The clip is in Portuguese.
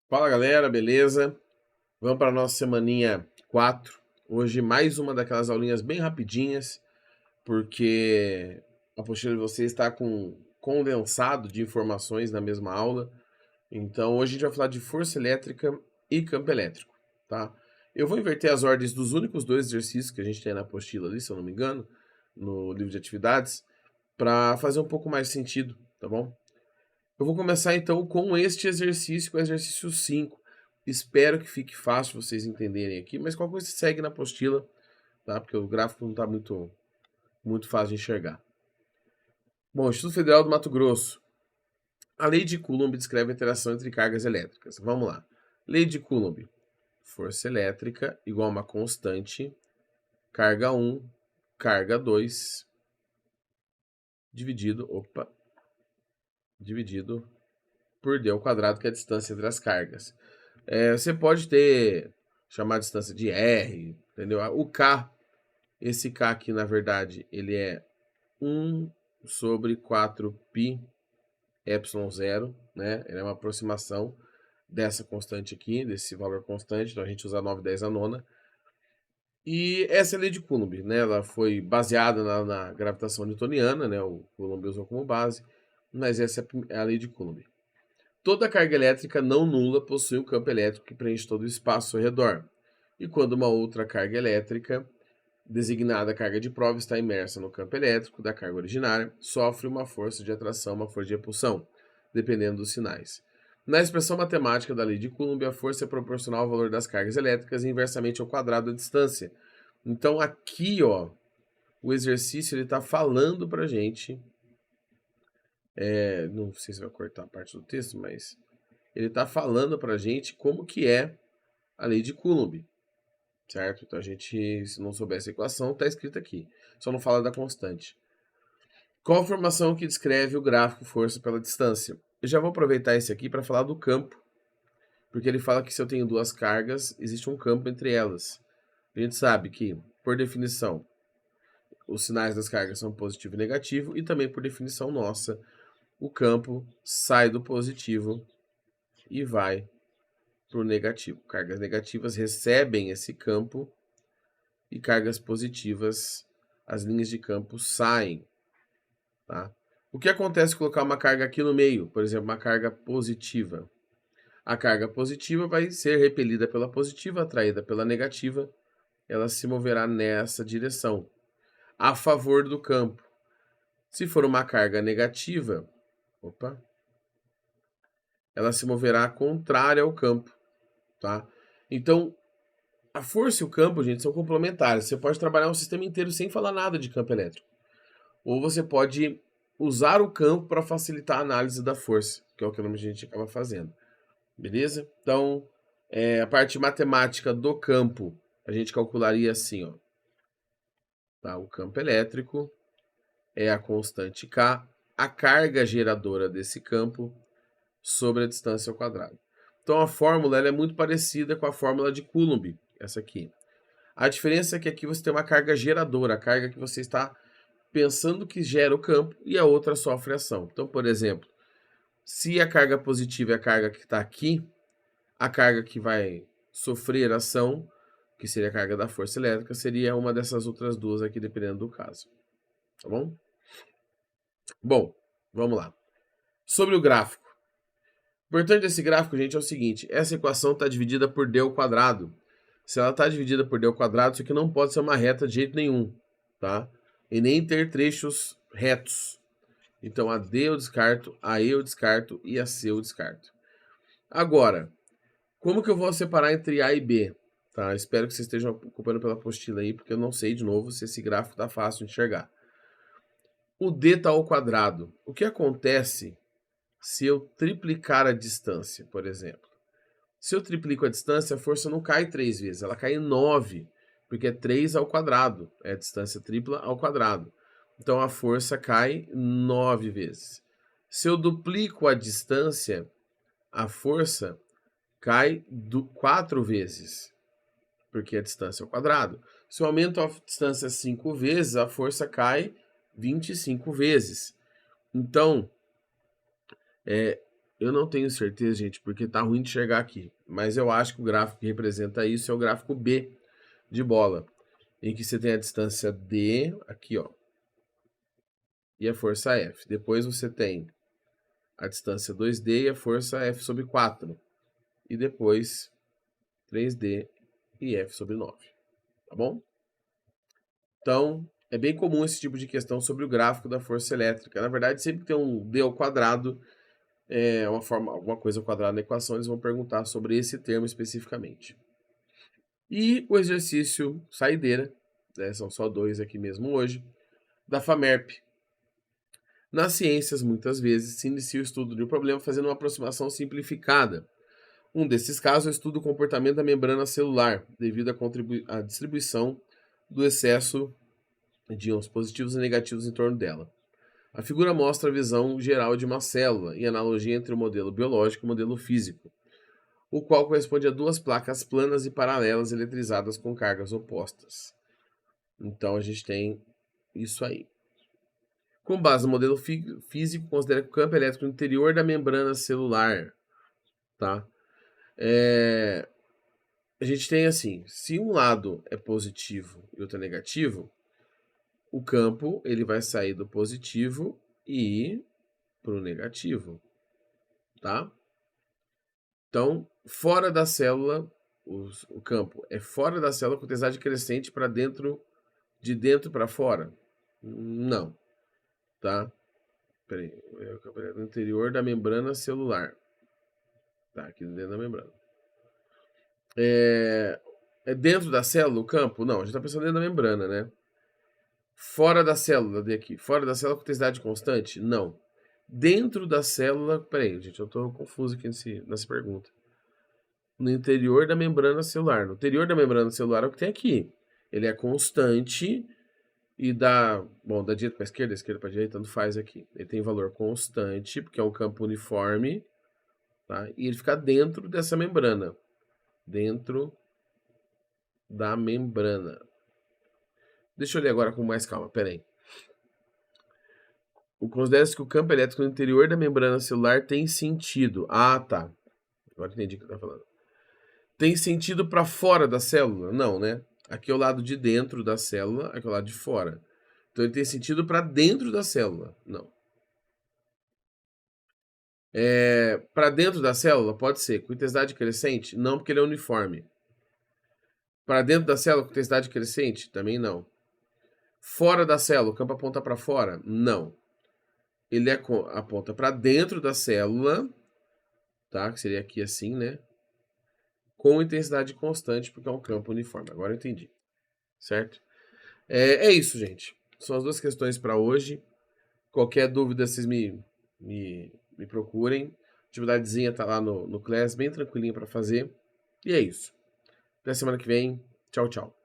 Fala galera, beleza? Vamos para a nossa semaninha 4. Hoje mais uma daquelas aulinhas bem rapidinhas, porque a apostila de vocês está com condensado de informações na mesma aula. Então hoje a gente vai falar de força elétrica e campo elétrico, tá? Eu vou inverter as ordens dos únicos dois exercícios que a gente tem na apostila ali, se eu não me engano, no livro de atividades, para fazer um pouco mais sentido, tá bom? Eu vou começar então com este exercício, com o exercício 5. Espero que fique fácil vocês entenderem aqui, mas qualquer coisa segue na apostila, tá? Porque o gráfico não está muito fácil de enxergar. Bom, Instituto Federal do Mato Grosso. A lei de Coulomb descreve a interação entre cargas elétricas. Vamos lá. Lei de Coulomb. Força elétrica igual a uma constante, carga 1, carga 2, dividido por d ao quadrado, que é a distância entre as cargas. Você pode chamar a distância de R, entendeu? O K, esse K aqui, na verdade, ele é 1 sobre 4π ε0, né? Ele é uma aproximação dessa constante aqui, desse valor constante, então a gente usa 9, 10 a nona. E essa é a lei de Coulomb, né? Ela foi baseada na gravitação newtoniana, né? O Coulomb usou como base, mas essa é a lei de Coulomb. Toda carga elétrica não nula possui um campo elétrico que preenche todo o espaço ao redor. E quando uma outra carga elétrica, designada carga de prova, está imersa no campo elétrico da carga originária, sofre uma força de atração, uma força de repulsão, dependendo dos sinais. Na expressão matemática da lei de Coulomb, a força é proporcional ao valor das cargas elétricas e inversamente ao quadrado da distância. Então aqui, ó, o exercício ele está falando para a gente, não sei se vai cortar a parte do texto, mas ele está falando para a gente como que é a lei de Coulomb, certo? Então a gente, se não souber essa equação, está escrita aqui, só não fala da constante. Qual a formação que descreve o gráfico força pela distância? Eu já vou aproveitar esse aqui para falar do campo, porque ele fala que se eu tenho duas cargas, existe um campo entre elas. A gente sabe que, por definição, os sinais das cargas são positivo e negativo, e também por definição nossa, o campo sai do positivo e vai para o negativo. Cargas negativas recebem esse campo e cargas positivas, as linhas de campo saem, tá? O que acontece se colocar uma carga aqui no meio, por exemplo, uma carga positiva? A carga positiva vai ser repelida pela positiva, atraída pela negativa, ela se moverá nessa direção, a favor do campo. Se for uma carga negativa, ela se moverá contrária ao campo, tá? Então, a força e o campo, gente, são complementares. Você pode trabalhar um sistema inteiro sem falar nada de campo elétrico. Ou você pode usar o campo para facilitar a análise da força, que é o que a gente acaba fazendo. Beleza? Então, a parte matemática do campo, a gente calcularia assim, ó. Tá? O campo elétrico é a constante K, a carga geradora desse campo sobre a distância ao quadrado. Então a fórmula ela é muito parecida com a fórmula de Coulomb, essa aqui. A diferença é que aqui você tem uma carga geradora, a carga que você está pensando que gera o campo e a outra sofre ação. Então, por exemplo, se a carga positiva é a carga que está aqui, a carga que vai sofrer ação, que seria a carga da força elétrica, seria uma dessas outras duas aqui, dependendo do caso. Tá bom? Bom, vamos lá. Sobre o gráfico. O importante desse gráfico, gente, é o seguinte. Essa equação está dividida por d ao quadrado. Se ela está dividida por d ao quadrado, isso aqui não pode ser uma reta de jeito nenhum, tá? E nem ter trechos retos. Então, a d eu descarto, a e eu descarto e a c eu descarto. Agora, como que eu vou separar entre a e b? Tá? Espero que vocês estejam acompanhando pela apostila aí, porque eu não sei, de novo, se esse gráfico está fácil de enxergar. O d está ao quadrado. O que acontece se eu triplicar a distância, por exemplo? Se eu triplico a distância, a força não cai 3 vezes, ela cai 9, porque é 3 ao quadrado, é a distância tripla ao quadrado. Então a força cai 9 vezes. Se eu duplico a distância, a força cai 4 vezes, porque a distância é ao quadrado. Se eu aumento a distância 5 vezes, a força cai 25 vezes. Então, Eu não tenho certeza, gente, porque tá ruim de chegar aqui. Mas eu acho que o gráfico que representa isso é o gráfico B de bola, em que você tem a distância D, aqui, ó, e a força F. Depois você tem a distância 2D e a força F sobre 4. E depois 3D e F sobre 9. Tá bom? Então, é bem comum esse tipo de questão sobre o gráfico da força elétrica. Na verdade, sempre que tem um D ao quadrado, alguma coisa ao quadrado na equação, eles vão perguntar sobre esse termo especificamente. E o exercício saideira, né, são só 2 aqui mesmo hoje, da FAMERP. Nas ciências, muitas vezes, se inicia o estudo de um problema fazendo uma aproximação simplificada. Um desses casos é o estudo do comportamento da membrana celular, devido à distribuição do excesso de íons positivos e negativos em torno dela. A figura mostra a visão geral de uma célula e a analogia entre o modelo biológico e o modelo físico, o qual corresponde a duas placas planas e paralelas eletrizadas com cargas opostas. Então a gente tem isso aí. Com base no modelo físico, considera que o campo elétrico no interior da membrana celular, tá? A gente tem assim, se um lado é positivo e outro é negativo, o campo ele vai sair do positivo e ir para o negativo, tá? Então, fora da célula, o campo é fora da célula com intensidade crescente para dentro, de dentro para fora? Não, tá? Peraí, é o campo no interior da membrana celular. Tá, aqui dentro da membrana. É dentro da célula o campo? Não, a gente tá pensando dentro da membrana, né? Fora da célula, daqui. Fora da célula com intensidade constante? Não. Dentro da célula. Peraí, gente, eu tô confuso aqui nessa pergunta. No interior da membrana celular. No interior da membrana celular é o que tem aqui. Ele é constante e dá. Bom, da direita para esquerda, da esquerda para direita, tanto faz aqui. Ele tem valor constante, porque é um campo uniforme, tá? E ele fica dentro dessa membrana. Dentro da membrana. Deixa eu ler agora com mais calma, peraí. Considera-se que o campo elétrico no interior da membrana celular tem sentido. Ah, tá. Agora entendi o que eu tá falando. Tem sentido para fora da célula? Não, né? Aqui é o lado de dentro da célula, aqui é o lado de fora. Então ele tem sentido para dentro da célula? Não. Para dentro da célula? Pode ser. Com intensidade crescente? Não, porque ele é uniforme. Para dentro da célula com intensidade crescente? Também não. Fora da célula, o campo aponta para fora? Não. Ele aponta para dentro da célula, tá? Que seria aqui assim, né? Com intensidade constante, porque é um campo uniforme. Agora eu entendi, certo? É isso, gente. São as duas questões para hoje. Qualquer dúvida, vocês me procurem. A atividadezinha tá lá no Class, bem tranquilinho para fazer. E é isso. Até semana que vem. Tchau, tchau.